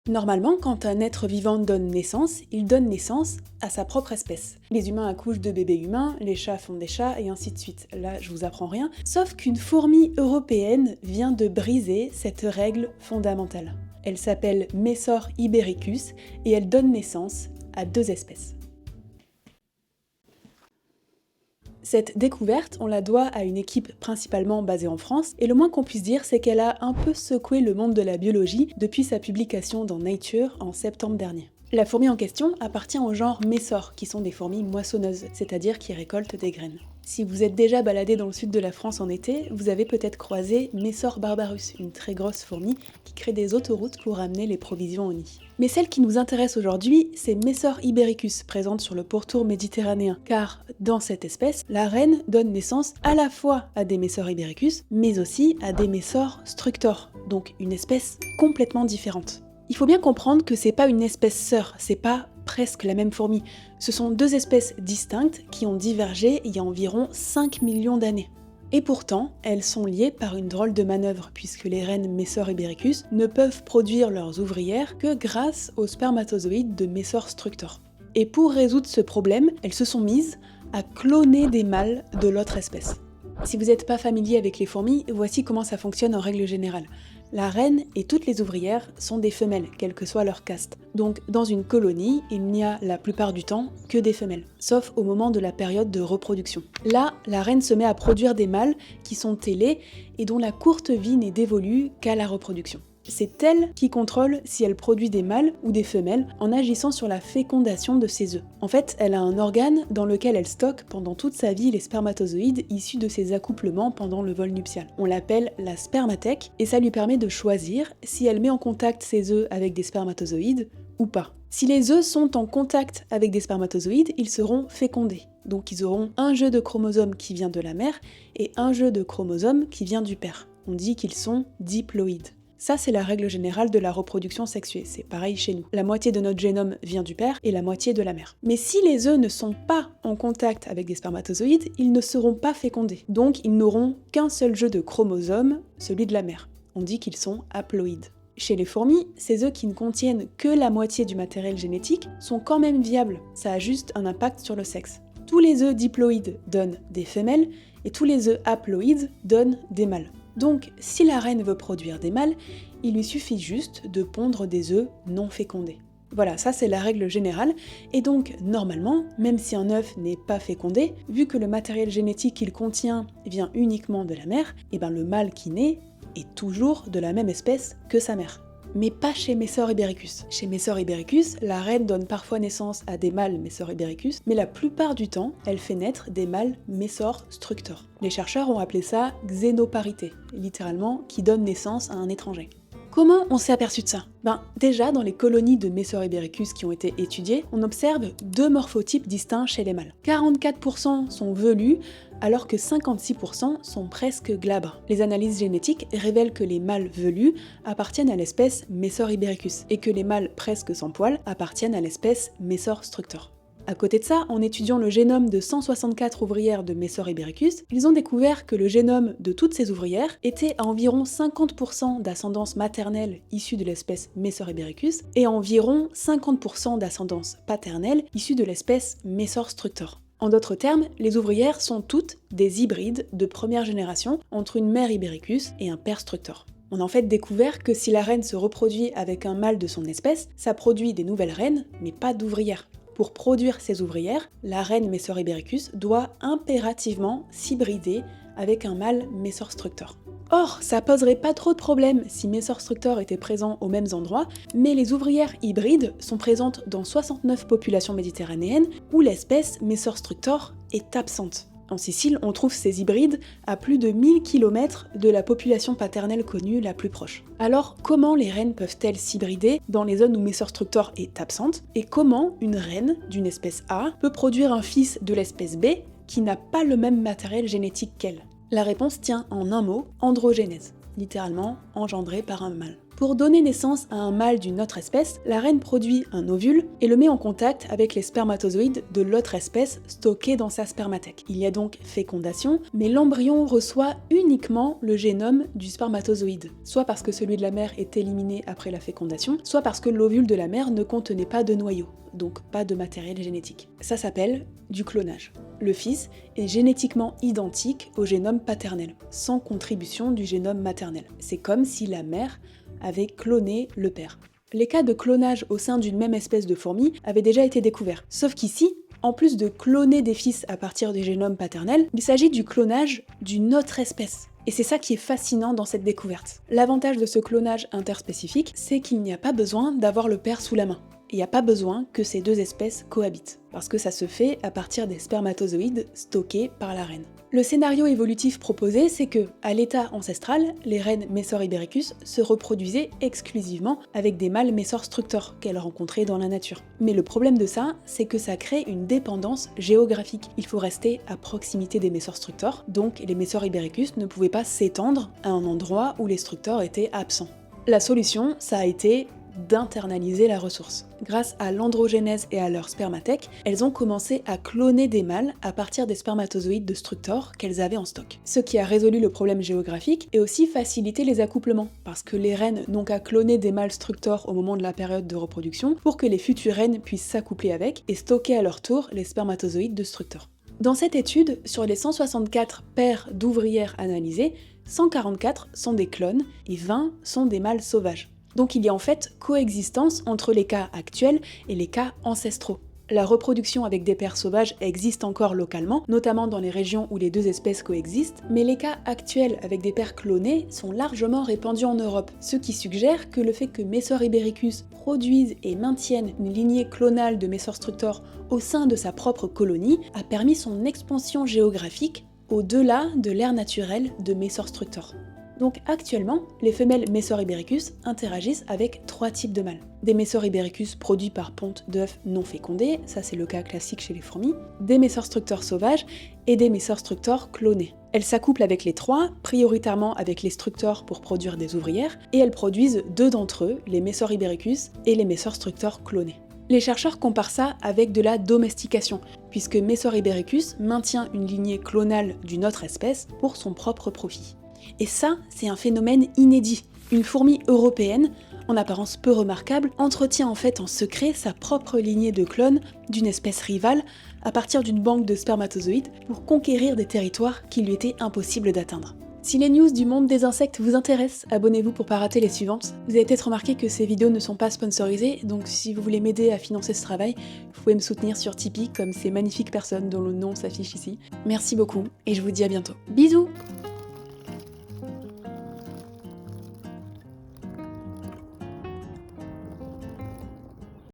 Normalement, quand un être vivant donne naissance, il donne naissance à sa propre espèce. Les humains accouchent de bébés humains, les chats font des chats, et ainsi de suite. Là, je vous apprends rien. Sauf qu'une fourmi européenne vient de briser cette règle fondamentale. Elle s'appelle Messor ibericus et elle donne naissance à 2 espèces. Cette découverte, on la doit à une équipe principalement basée en France, et le moins qu'on puisse dire, c'est qu'elle a un peu secoué le monde de la biologie depuis sa publication dans Nature en septembre dernier. La fourmi en question appartient au genre Messor, qui sont des fourmis moissonneuses, c'est-à-dire qui récoltent des graines. Si vous êtes déjà baladé dans le sud de la France en été, vous avez peut-être croisé Messor barbarus, une très grosse fourmi qui crée des autoroutes pour amener les provisions au nid. Mais celle qui nous intéresse aujourd'hui, c'est Messor ibericus, présente sur le pourtour méditerranéen, car dans cette espèce, la reine donne naissance à la fois à des Messor ibericus, mais aussi à des Messor structor, donc une espèce complètement différente. Il faut bien comprendre que c'est pas une espèce sœur, c'est pas presque la même fourmi. Ce sont 2 espèces distinctes qui ont divergé il y a environ 5 millions d'années. Et pourtant, elles sont liées par une drôle de manœuvre, puisque les reines Messor ibericus ne peuvent produire leurs ouvrières que grâce aux spermatozoïdes de Messor structor. Et pour résoudre ce problème, elles se sont mises à cloner des mâles de l'autre espèce. Si vous n'êtes pas familier avec les fourmis, voici comment ça fonctionne en règle générale. La reine et toutes les ouvrières sont des femelles, quelle que soit leur caste. Donc dans une colonie, il n'y a la plupart du temps que des femelles, sauf au moment de la période de reproduction. Là, la reine se met à produire des mâles qui sont ailés et dont la courte vie n'est dévolue qu'à la reproduction. C'est elle qui contrôle si elle produit des mâles ou des femelles en agissant sur la fécondation de ses œufs. En fait, elle a un organe dans lequel elle stocke pendant toute sa vie les spermatozoïdes issus de ses accouplements pendant le vol nuptial. On l'appelle la spermathèque et ça lui permet de choisir si elle met en contact ses œufs avec des spermatozoïdes ou pas. Si les œufs sont en contact avec des spermatozoïdes, ils seront fécondés. Donc ils auront un jeu de chromosomes qui vient de la mère et un jeu de chromosomes qui vient du père. On dit qu'ils sont diploïdes. Ça, c'est la règle générale de la reproduction sexuée, c'est pareil chez nous. La moitié de notre génome vient du père et la moitié de la mère. Mais si les œufs ne sont pas en contact avec des spermatozoïdes, ils ne seront pas fécondés. Donc ils n'auront qu'un seul jeu de chromosomes, celui de la mère. On dit qu'ils sont haploïdes. Chez les fourmis, ces œufs qui ne contiennent que la moitié du matériel génétique sont quand même viables, ça a juste un impact sur le sexe. Tous les œufs diploïdes donnent des femelles et tous les œufs haploïdes donnent des mâles. Donc, si la reine veut produire des mâles, il lui suffit juste de pondre des œufs non fécondés. Voilà, ça c'est la règle générale, et donc normalement, même si un œuf n'est pas fécondé, vu que le matériel génétique qu'il contient vient uniquement de la mère, et ben le mâle qui naît est toujours de la même espèce que sa mère. Mais pas chez Messor ibericus. Chez Messor ibericus, la reine donne parfois naissance à des mâles Messor ibericus, mais la plupart du temps, elle fait naître des mâles Messor structor. Les chercheurs ont appelé ça xénoparité, littéralement qui donne naissance à un étranger. Comment on s'est aperçu de ça ? Déjà, dans les colonies de Messor ibericus qui ont été étudiées, on observe 2 morphotypes distincts chez les mâles. 44% sont velus, alors que 56% sont presque glabres. Les analyses génétiques révèlent que les mâles velus appartiennent à l'espèce Messor ibericus, et que les mâles presque sans poils appartiennent à l'espèce Messor structor. À côté de ça, en étudiant le génome de 164 ouvrières de Messor ibericus, ils ont découvert que le génome de toutes ces ouvrières était à environ 50% d'ascendance maternelle issue de l'espèce Messor ibericus et à environ 50% d'ascendance paternelle issue de l'espèce Messor structor. En d'autres termes, les ouvrières sont toutes des hybrides de première génération entre une mère ibericus et un père structor. On a en fait découvert que si la reine se reproduit avec un mâle de son espèce, ça produit des nouvelles reines, mais pas d'ouvrières. Pour produire ces ouvrières, la reine Messor ibericus doit impérativement s'hybrider avec un mâle Messor structor. Or, ça poserait pas trop de problèmes si Messor structor était présent aux mêmes endroits, mais les ouvrières hybrides sont présentes dans 69 populations méditerranéennes où l'espèce Messor structor est absente. En Sicile, on trouve ces hybrides à plus de 1000 km de la population paternelle connue la plus proche. Alors, comment les reines peuvent-elles s'hybrider dans les zones où Messor structor est absente ? Et comment une reine d'une espèce A peut produire un fils de l'espèce B qui n'a pas le même matériel génétique qu'elle ? La réponse tient en un mot, androgénèse, littéralement engendrée par un mâle. Pour donner naissance à un mâle d'une autre espèce, la reine produit un ovule et le met en contact avec les spermatozoïdes de l'autre espèce stockés dans sa spermathèque. Il y a donc fécondation, mais l'embryon reçoit uniquement le génome du spermatozoïde, soit parce que celui de la mère est éliminé après la fécondation, soit parce que l'ovule de la mère ne contenait pas de noyau, donc pas de matériel génétique. Ça s'appelle du clonage. Le fils est génétiquement identique au génome paternel, sans contribution du génome maternel. C'est comme si la mère avait cloné le père. Les cas de clonage au sein d'une même espèce de fourmi avaient déjà été découverts. Sauf qu'ici, en plus de cloner des fils à partir du génome paternel, il s'agit du clonage d'une autre espèce. Et c'est ça qui est fascinant dans cette découverte. L'avantage de ce clonage interspécifique, c'est qu'il n'y a pas besoin d'avoir le père sous la main. Il n'y a pas besoin que ces deux espèces cohabitent, parce que ça se fait à partir des spermatozoïdes stockés par la reine. Le scénario évolutif proposé, c'est que, à l'état ancestral, les reines Messor ibericus se reproduisaient exclusivement avec des mâles Messor structor qu'elles rencontraient dans la nature. Mais le problème de ça, c'est que ça crée une dépendance géographique. Il faut rester à proximité des Messor structor, donc les Messor ibericus ne pouvaient pas s'étendre à un endroit où les structors étaient absents. La solution, ça a été d'internaliser la ressource. Grâce à l'androgénèse et à leur spermathèque, elles ont commencé à cloner des mâles à partir des spermatozoïdes de structors qu'elles avaient en stock. Ce qui a résolu le problème géographique et aussi facilité les accouplements, parce que les reines n'ont qu'à cloner des mâles structors au moment de la période de reproduction pour que les futures reines puissent s'accoupler avec et stocker à leur tour les spermatozoïdes de structors. Dans cette étude, sur les 164 paires d'ouvrières analysées, 144 sont des clones et 20 sont des mâles sauvages. Donc il y a en fait coexistence entre les cas actuels et les cas ancestraux. La reproduction avec des paires sauvages existe encore localement, notamment dans les régions où les deux espèces coexistent, mais les cas actuels avec des paires clonées sont largement répandus en Europe, ce qui suggère que le fait que Messor ibericus produise et maintienne une lignée clonale de Messor structor au sein de sa propre colonie a permis son expansion géographique au-delà de l'aire naturelle de Messor structor. Donc actuellement, les femelles Messor ibericus interagissent avec 3 types de mâles. Des Messor ibericus produits par ponte d'œufs non fécondés, ça c'est le cas classique chez les fourmis, des Messor structor sauvages et des Messor structor clonés. Elles s'accouplent avec les 3, prioritairement avec les structors pour produire des ouvrières, et elles produisent 2 d'entre eux, les Messor ibericus et les Messor structor clonés. Les chercheurs comparent ça avec de la domestication, puisque Messor ibericus maintient une lignée clonale d'une autre espèce pour son propre profit. Et ça, c'est un phénomène inédit. Une fourmi européenne, en apparence peu remarquable, entretient en fait en secret sa propre lignée de clones d'une espèce rivale à partir d'une banque de spermatozoïdes pour conquérir des territoires qu'il lui était impossible d'atteindre. Si les news du monde des insectes vous intéressent, abonnez-vous pour pas rater les suivantes. Vous avez peut-être remarqué que ces vidéos ne sont pas sponsorisées, donc si vous voulez m'aider à financer ce travail, vous pouvez me soutenir sur Tipeee comme ces magnifiques personnes dont le nom s'affiche ici. Merci beaucoup et je vous dis à bientôt. Bisous!